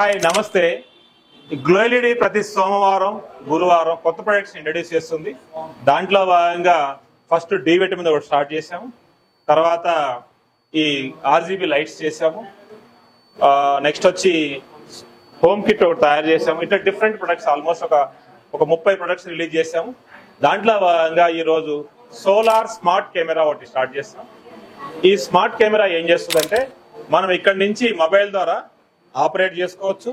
Hi నమస్తే. Glow LED ప్రతి సోమవారం గురువారం కొత్త ప్రొడక్ట్స్ ఇంట్రడ్యూస్ చేస్తుంది. దాంట్లో భాగంగా ఫస్ట్ డివిటి మీద ఒకటి స్టార్ట్ చేసాము, తర్వాత ఈ ఆర్జీబీ లైట్స్ చేసాము, నెక్స్ట్ వచ్చి హోమ్ కిట్ ఒకటి తయారు చేసాము. ఇట్లా డిఫరెంట్ ప్రొడక్ట్స్ ఆల్మోస్ట్ ఒక 30 ప్రొడక్ట్స్ రిలీజ్ చేసాము. దాంట్లో భాగంగా ఈరోజు సోలార్ స్మార్ట్ కెమెరా ఒకటి స్టార్ట్ చేస్తాం. ఈ స్మార్ట్ కెమెరా ఏం చేస్తుందంటే మనం ఇక్కడి నుంచి మొబైల్ ద్వారా ఆపరేట్ చేసుకోవచ్చు.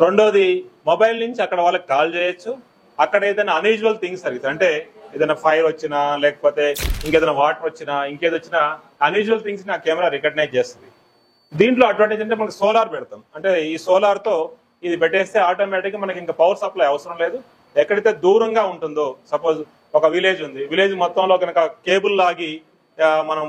రెండోది మొబైల్ నుంచి అక్కడ వాళ్ళకి కాల్ చేయొచ్చు. అక్కడ ఏదైనా అన్యూజువల్ థింగ్స్ జరుగుతాయి, అంటే ఏదైనా ఫైర్ వచ్చినా లేకపోతే ఇంకేదైనా వాటర్ వచ్చినా ఇంకేదొచ్చినా అన్యూజువల్ థింగ్స్ ని ఆ కెమెరా రికగ్నైజ్ చేస్తుంది. దీంట్లో అడ్వాంటేజ్ అంటే మనకి సోలార్ పెడతాం, అంటే ఈ సోలార్ తో ఇది పెట్టేస్తే ఆటోమేటిక్ గా మనకి ఇంకా పవర్ సప్లై అవసరం లేదు. ఎక్కడైతే దూరంగా ఉంటుందో, సపోజ్ ఒక విలేజ్ ఉంది, విలేజ్ మొత్తంలో కనుక కేబుల్ లాగి మనం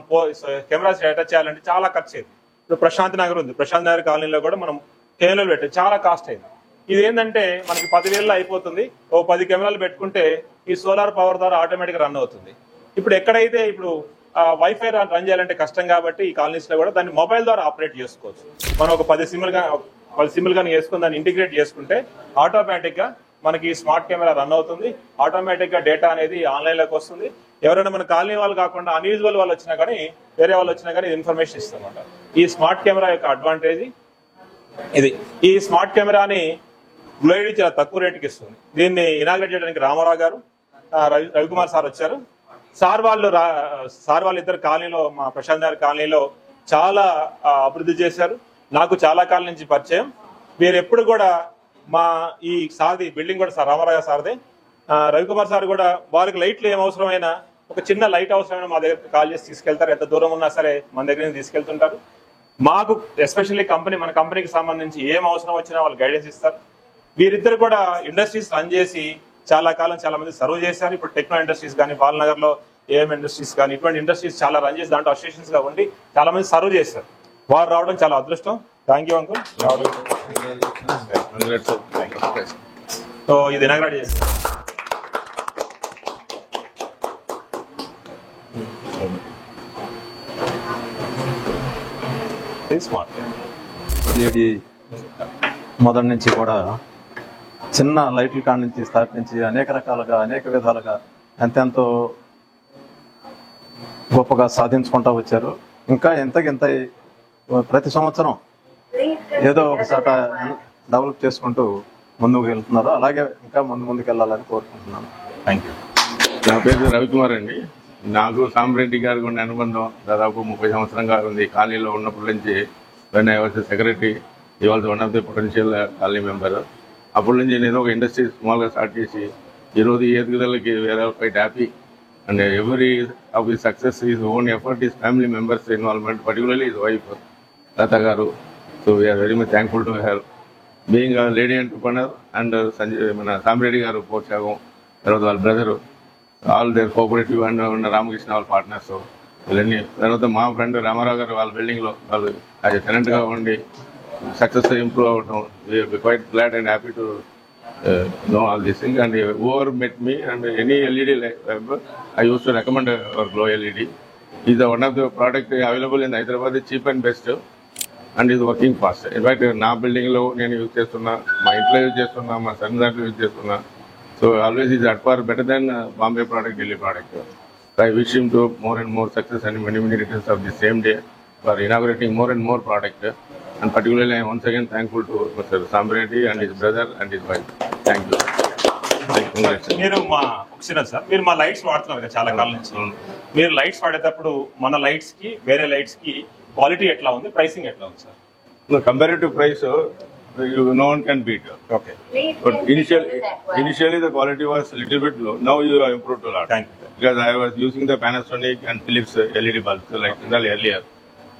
కెమెరాస్ అటాచ్ చేయాలంటే చాలా ఖర్చు అయింది. ఇప్పుడు ప్రశాంత్ నగర్ ఉంది, ప్రశాంత్ నగర్ కాలనీలో కూడా మనం కెమెరాలు పెట్టాం, చాలా కాస్ట్ అయింది. ఇది ఏంటంటే మనకి 10,000 అయిపోతుంది. 10 కెమెరాలు పెట్టుకుంటే ఈ సోలార్ పవర్ ద్వారా ఆటోమేటిక్ రన్ అవుతుంది. ఇప్పుడు ఎక్కడైతే ఇప్పుడు వైఫై రన్ చేయాలంటే కష్టం కాబట్టి ఈ కాలనీస్ లో కూడా దాన్ని మొబైల్ ద్వారా ఆపరేట్ చేసుకోవచ్చు. మనం ఒక 10 సిమ్లు కానీ వేసుకుని దాన్ని ఇంటిగ్రేట్ చేసుకుంటే ఆటోమేటిక్ గా మనకి స్మార్ట్ కెమెరా రన్ అవుతుంది. ఆటోమేటిక్ గా డేటా అనేది ఆన్లైన్ లోకి వస్తుంది. ఎవరైనా మన కాలనీ వాళ్ళు కాకుండా అన్యూజువల్ వాళ్ళు వచ్చినా కానీ, వేరే వాళ్ళు వచ్చినా కానీ ఇన్ఫర్మేషన్ ఇస్తామన్నమాట. ఈ స్మార్ట్ కెమెరా యొక్క అడ్వాంటేజ్ ఇది. ఈ స్మార్ట్ కెమెరాని గ్లో ఎల్ఈడి చాలా తక్కువ రేటుకి ఇస్తుంది. దీన్ని ఇనాగ్రేట్ చేయడానికి రామారావు గారు, రవికుమార్ సార్ వచ్చారు. సార్ వాళ్ళు ఇద్దరు కాలనీలో, మా ప్రశాంత్ నగర్ కాలనీలో చాలా అభివృద్ధి చేశారు. నాకు చాలా కాలం నుంచి పరిచయం. మీరు ఎప్పుడు కూడా మా ఈ సార్ది బిల్డింగ్ కూడా సార్ రామారావు సార్దే. రవికుమార్ సార్ కూడా వారికి లైట్లు ఏం అవసరమైనా, ఒక చిన్న లైట్ అవసరమైనా మా దగ్గర కాల్ చేసి తీసుకెళ్తారు. ఎంత దూరం ఉన్నా సరే మన దగ్గర నుంచి తీసుకెళ్తుంటారు. మాకు ఎస్పెషల్లీ మన కంపెనీకి సంబంధించి ఏం అవసరం వచ్చినా వాళ్ళు గైడెన్స్ ఇస్తారు. వీరిద్దరు కూడా ఇండస్ట్రీస్ రన్ చేసి చాలా కాలం చాలా మంది సర్వ్ చేశారు. ఇప్పుడు టెక్నో ఇండస్ట్రీస్ కానీ, బాలనగర్ లో ఏఎం ఇండస్ట్రీస్ కానీ, ఇటువంటి ఇండస్ట్రీస్ చాలా రన్ చేసి దాంట్లో అసోసియేషన్స్ గా ఉండి చాలా మంది సర్వ్ చేశారు. వారు రావడం చాలా అదృష్టం. Thank you uncle. సో ఇది ఇనాగ్రేట్ చేస్తారు. మొదటి నుంచి కూడా చిన్న లైట్ల కాడ నుంచి స్థాపించి అనేక రకాలుగా అనేక విధాలుగా ఎంతెంతో గొప్పగా సాధించుకుంటూ వచ్చారు. ఇంకా ఎంతకింత ప్రతి సంవత్సరం ఏదో ఒక చోట డెవలప్ చేసుకుంటూ ముందుకు వెళ్తున్నారు. అలాగే ఇంకా ముందుకు వెళ్ళాలని కోరుకుంటున్నాను. Thank you. నా పేరు రవికుమార్ అండి. నాకు సాంబ్రెడ్డి గారికి ఉన్న అనుబంధం దాదాపు 30 సంవత్సరంగా ఉంది. కాలనీలో ఉన్నప్పటి నుంచి వెన్ ఐ వాజ్ సెక్రటరీ, ఈ was one of the potential colony member. అప్పటి నుంచి నేను ఒక ఇండస్ట్రీ స్మాల్గా స్టార్ట్ చేసి ఈరోజు ఈ ఎదుగుదలకి వేరే quite happy. And every of the success is own effort is family members involvement, particularly is wife Latha garu. So we are very much thankful to her being a lady entrepreneur. And మన సాంబ్రెడ్డి గారు పోర్చాగం, తర్వాత వాళ్ళ brother, all there cooperative and ఉన్న రామకృష్ణ వాళ్ళ partners ఇవన్నీ. తర్వాత మా friend Ramarao గారు వాళ్ళ బిల్డింగ్లో వాళ్ళు యాజ్ ఎ టెనెంట్గా ఉండి సక్సెస్ ఇంప్రూవ్ అవ్వడం. We are quite glad and happy to know all this thing. And whoever met me and any LED I used to recommend our Glow LED. Is one of the product available in Hyderabad, cheap and best, and is working fast. In fact, నా building లో నేను use చేస్తున్నా, మా ఇంట్లో use చేస్తున్నా, మా sun దాంట్లో use చేస్తున్నా. So always is at far better then Bombay product, Delhi product. So I wish him to more and more success and many returns of the same day for inaugurating more and more product. And particularly I am once again thankful to Mr. Samreddy and his brother and his wife. Thank you. మీరు మా lights వాడుతున్నారు కదా చాలా కాలం నుంచి. మీరు lights వాడేటప్పుడు మన lights కి వేరే లైట్స్ కి క్వాలిటీ ఎట్లా ఉంది, ప్రైసింగ్ ఎట్లా ఉంది sir? Comparative price, no one can beat. Okay. But initially the quality was a little bit low. Now you have improved a lot. Thank you. Because I was using the Panasonic and Philips LED bulbs like earlier.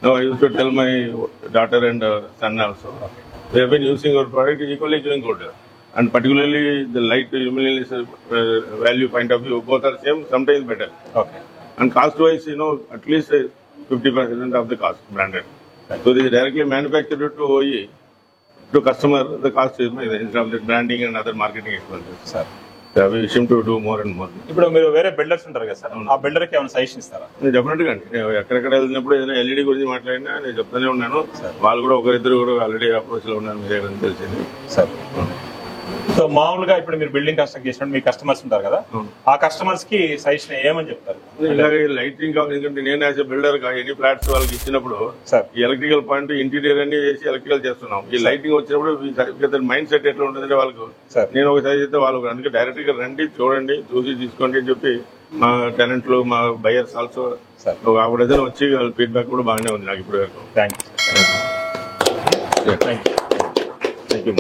Now I used to tell my daughter and son also. Okay. They have been using our product equally doing good. And particularly the light illumination value point of view, both are same, sometimes better. Okay. And cost wise, at least 50% of the cost branded. So this is directly manufactured to OE. To customer, the cost is instead of the branding and other marketing expenses. Sir. We wish him to do more and more. ఇప్పుడు మీరు వేరే builders ఉంటారు కదా sir, ఆ builder కి ఏమైనా suggestion ఇస్తారా? నేను డెఫినెట్గా అండి, నేను ఎక్కడెక్కడ వెళ్ళినప్పుడు ఏదైనా ఎల్ఈడి గురించి మాట్లాడినా నేను చెప్తానే ఉన్నాను. వాళ్ళు కూడా ఒకరిద్దరు కూడా ఆల్రెడీ అప్రోచ్ లో ఉన్నారు, మీ దగ్గర తెలిసింది సార్. సో మామూలుగా ఇప్పుడు మీరు బిల్డింగ్ కన్స్ట్రక్ట్ చేసినప్పుడు మీ కస్టమర్స్ ఉంటారు కదా, ఆ కస్టమర్స్ కి సజెషన్ ఏమని చెప్తారు? ఇలాగే లైటింగ్ కావాలి, ఎందుకంటే నేను యాజ్ బిల్డర్ గా ఎనీ ఫ్లాట్స్ వాళ్ళకి ఇచ్చినప్పుడు సార్ ఈ ఎలక్ట్రికల్ పాయింట్ ఇంటీరియర్ అన్ని చేసి ఎలక్ట్రికల్ చేస్తున్నాం. ఈ లైటింగ్ వచ్చినప్పుడు మైండ్ సెట్ ఎట్లా ఉంటుందంటే వాళ్ళకు నేను ఒక సైజ్ అయితే వాళ్ళకు అందుకే డైరెక్ట్ గా రండి, చూడండి, చూసి తీసుకోండి అని చెప్పి మా టెనెంట్లు మా బయర్స్ ఆల్సో ఆవిడ వచ్చి వాళ్ళ ఫీడ్బ్యాక్ కూడా బాగానే ఉంది నాకు ఇప్పుడు వరకు. Thank you. Thank you.